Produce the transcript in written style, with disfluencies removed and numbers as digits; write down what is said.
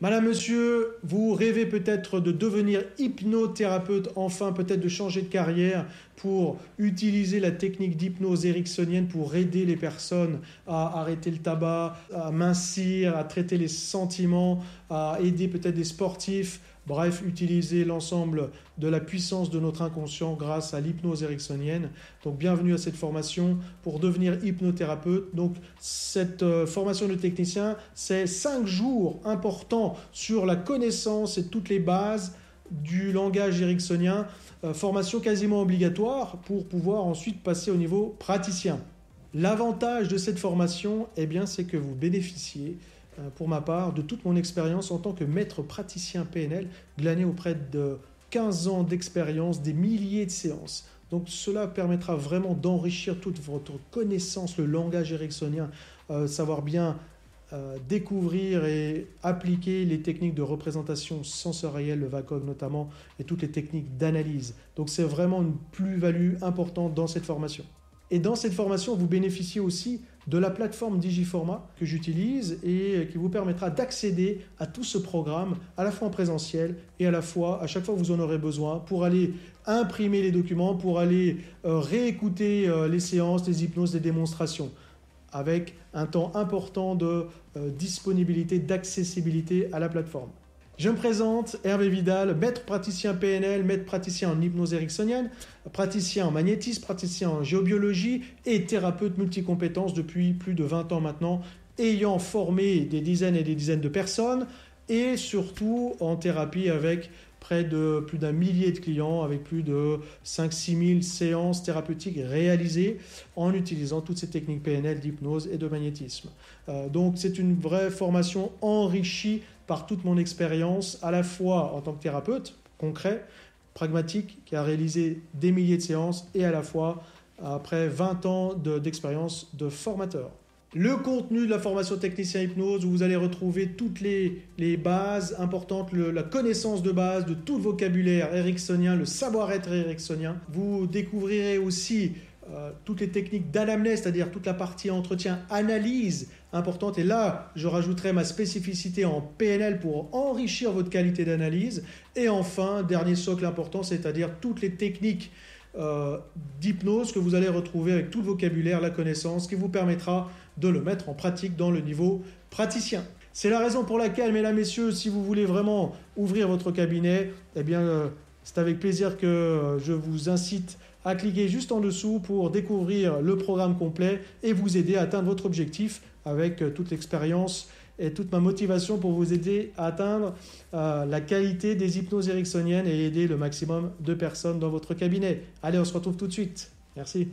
Madame, monsieur, vous rêvez peut-être de devenir hypnothérapeute, enfin peut-être de changer de carrière pour utiliser la technique d'hypnose ericksonienne pour aider les personnes à arrêter le tabac, à mincir, à traiter les sentiments, à aider peut-être des sportifs, bref, utiliser l'ensemble de la puissance de notre inconscient grâce à l'hypnose ericksonienne. Donc bienvenue à cette formation pour devenir hypnothérapeute. Donc cette formation de technicien, c'est 5 jours importants sur la connaissance et toutes les bases du langage ericksonien, formation quasiment obligatoire pour pouvoir ensuite passer au niveau praticien. L'avantage de cette formation, eh bien, c'est que vous bénéficiez, pour ma part, de toute mon expérience en tant que maître praticien PNL, glané auprès de 15 ans d'expérience, des milliers de séances. Donc cela permettra vraiment d'enrichir toute votre connaissance, le langage ericksonien, savoir bien découvrir et appliquer les techniques de représentation sensorielle, le VACOG notamment, et toutes les techniques d'analyse. Donc c'est vraiment une plus-value importante dans cette formation. Et dans cette formation, vous bénéficiez aussi de la plateforme Digiforma que j'utilise et qui vous permettra d'accéder à tout ce programme, à la fois en présentiel et à la fois, à chaque fois que vous en aurez besoin, pour aller imprimer les documents, pour aller réécouter les séances, les hypnoses, les démonstrations, avec un temps important de disponibilité, d'accessibilité à la plateforme. Je me présente, Hervé Vidal, maître praticien PNL, maître praticien en hypnose ericksonienne, praticien en magnétisme, praticien en géobiologie et thérapeute multicompétences depuis plus de 20 ans maintenant, ayant formé des dizaines et des dizaines de personnes et surtout en thérapie avec près de plus d'un millier de clients, avec plus de 5-6 000 séances thérapeutiques réalisées en utilisant toutes ces techniques PNL d'hypnose et de magnétisme. Donc c'est une vraie formation enrichie par toute mon expérience, à la fois en tant que thérapeute, concret, pragmatique, qui a réalisé des milliers de séances, et à la fois après 20 ans d'expérience de formateur. Le contenu de la formation technicien hypnose, où vous allez retrouver toutes les bases importantes, la connaissance de base de tout le vocabulaire ericksonien, le savoir-être ericksonien. Vous découvrirez aussi toutes les techniques d'anamnèse, c'est-à-dire toute la partie entretien, analyse importante. Et là, je rajouterai ma spécificité en PNL pour enrichir votre qualité d'analyse. Et enfin, dernier socle important, c'est-à-dire toutes les techniques d'hypnose que vous allez retrouver avec tout le vocabulaire, la connaissance, qui vous permettra de le mettre en pratique dans le niveau praticien. C'est la raison pour laquelle, mesdames, messieurs, si vous voulez vraiment ouvrir votre cabinet, eh bien, c'est avec plaisir que je vous incite à cliquer juste en dessous pour découvrir le programme complet et vous aider à atteindre votre objectif avec toute l'expérience et toute ma motivation pour vous aider à atteindre la qualité des hypnoses ericksoniennes et aider le maximum de personnes dans votre cabinet. Allez, on se retrouve tout de suite. Merci.